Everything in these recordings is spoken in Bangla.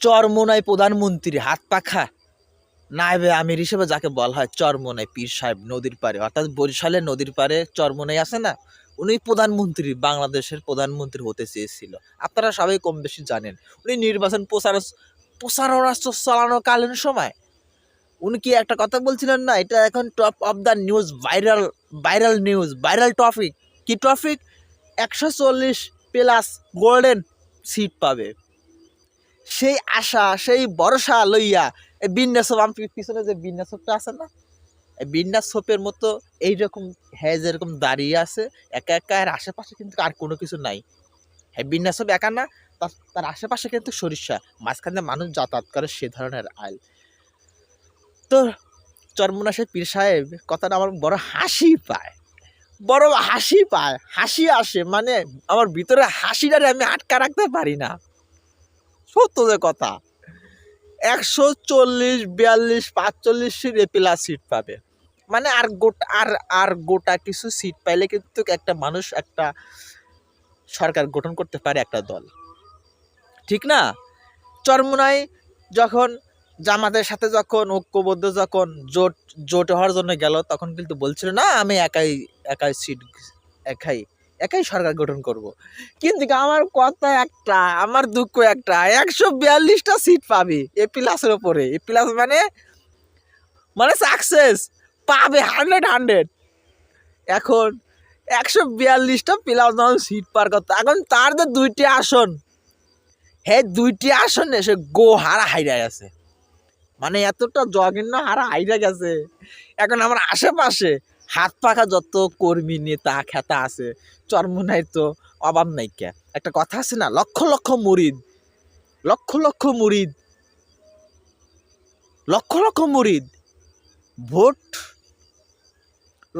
চরমোনাই প্রধানমন্ত্রী হাত পাখা নায়েবে আমির হিসেবে যাকে বলা হয় চরমোনাই পীর সাহেব নদীর পাড়ে, অর্থাৎ বরিশালের নদীর পাড়ে চরমোনাই আছে না, উনি প্রধানমন্ত্রী, বাংলাদেশের প্রধানমন্ত্রী হতে চেয়েছিল। আপনারা সবাই কম বেশি জানেন। উনি নির্বাচন প্রচারণা চালানোকালীন সময় উনি কি একটা কথা বলছিলেন না, এটা এখন top of the news, viral news, viral topic. কি টপিক? 140+ গোল্ডেন সিট পাবে। সেই আশা, সেই ভরসা লইয়া এই বিন্যাসব, আমি পিছনে যে বিন্যাসবটা আছে না, এই বিন্যাসবের মতো এইরকম হ্যাঁ যেরকম দাঁড়িয়ে আছে একা একা, এর আশেপাশে কিন্তু আর কোনো কিছু নাই। হ্যাঁ বিন্যাসব একা না, তার আশেপাশে কিন্তু সরিষা, মাঝখানে মানুষ যাতায়াত করে, সে ধরনের আইল। তো চরমোনাই পীর সাহেব কথাটা আমার বড় হাসি পায়, বড় হাসি পায়, হাসি আসে, মানে আমার ভিতরে হাসিটারে আমি আটকা রাখতে পারি না। সত্য যে কথা, 140, 42, 45 সিট পাবে, মানে আর গোটা কিছু সিট পাইলে কিন্তু একটা মানুষ একটা সরকার গঠন করতে পারে, একটা দল, ঠিক না? চরমোনাই যখন জামাতের সাথে যখন ঐক্যবদ্ধ, যখন জোট হওয়ার জন্য গেল, তখন কিন্তু বলছিল না আমি একাই সরকার গঠন করব। কিন্তু আমার কথা একটা, আমার দুঃখ একটা, 142টা সিট পাবি এ প্লাসের ওপরে। এ প্লাস মানে সাকসেস পাবে 100। এখন 142টা প্লাস সিট পার কথা, এখন তার যে 2টি আসন, হ্যাঁ 2টি আসন এসে হাইরা আছে, মানে এতটা জঘন্য হাইরা গেছে। এখন আমার আশেপাশে হাত পাখা যত কর্মী নেতা খেতা আছে, চরমোনাই তো অভাব নাই। কে একটা কথা আছে না, লক্ষ লক্ষ মুরিদ, লক্ষ লক্ষ মুরিদ, লক্ষ লক্ষ মুরিদ, ভোট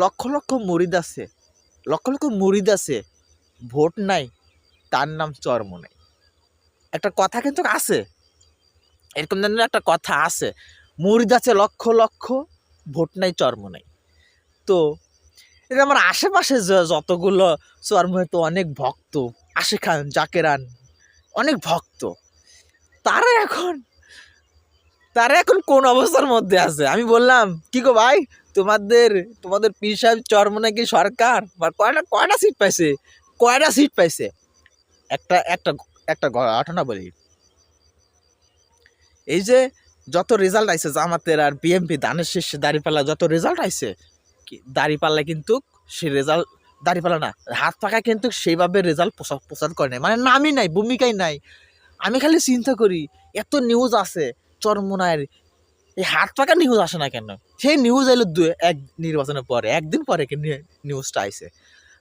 লক্ষ লক্ষ মুরিদ আছে, লক্ষ লক্ষ মুরিদ আছে, ভোট নাই, তার নাম চরমোনাই। একটা কথা কিন্তু আছে, এরকম ধরনের একটা কথা আছে, মুরিদ আছে লক্ষ লক্ষ, ভোট নাই চরমোনাই। তো এটা আমার আশেপাশে যতগুলো চরমোনাই তো অনেক ভক্ত, আশিক খান, জাকেরান, অনেক ভক্ত, তারা এখন কোন অবস্থার মধ্যে আছে? আমি বললাম কি গো ভাই, তোমাদের পীর সাহেব চরমোনাই কি সরকার বা কয়টা সিট পাইছে? কয়টা সিট পাইছে? একটা একটা একটা ঘটনা বলি। এই যে যত রেজাল্ট আইছে জামাতের আর বিএমপি দানের শীর্ষে দাঁড়িপাল্লা, যত রেজাল্ট আইছে, দাঁড়িপাল্লা কিন্তু সে রেজাল্ট, দাঁড়িপাল্লা না, হাত পাকা কিন্তু সেইভাবে রেজাল্ট প্রচার করে নাই, মানে নামই নাই, ভূমিকাই নাই। আমি খালি চিন্তা করি, এত নিউজ আছে চরমোনাইয়ের, এই হাত পাকা নিউজ আসে না কেন? সেই নিউজ এলো এক নির্বাচনের পরে, একদিন পরে নিউজটা আইছে।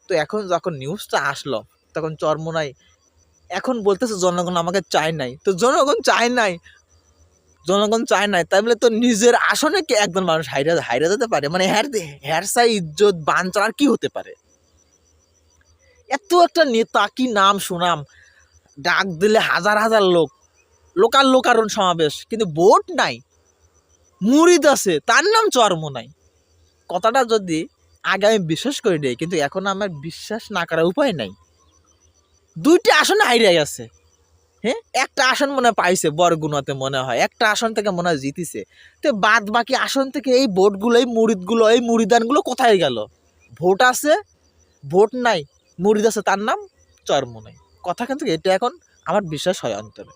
তো এখন যখন নিউজটা আসলো, তখন চরমোনাই এখন বলতেছে জনগণ আমাকে চায় নাই। তো জনগণ চায় নাই, তাই বলে তো নিজের আসনে কি একজন মানুষ হাইরা যেতে পারে? মানে হ্যারসাই ইজ্জত বাঞ্চার আর কি হতে পারে? এত একটা নেতা, কি নাম সুনাম, ডাক দিলে হাজার হাজার লোক, লোকারণ সমাবেশ, কিন্তু ভোট নাই, মুরিদ আছে, তার নাম চরমোনাই। কথাটা যদি আগে আমি বিশ্বাস করে দিই, কিন্তু এখন আমার বিশ্বাস না করার উপায় নাই। 2টি আসনে হাইরা গেছে, হ্যাঁ একটা আসন মনে পাইছে বরগুনাতে, মনে হয় একটা আসন থেকে মনে হয় জিতিছে। তো বাদ বাকি আসন থেকে এই ভোটগুলো, এই মুরিদগুলো, এই মুরিদানগুলো কোথায় গেল? ভোট আছে, ভোট নাই, মুরিদ আছে, তার নাম চরমোনাই। কথা কিন্তু এটা এখন আমার বিশ্বাস হয় অন্তরে।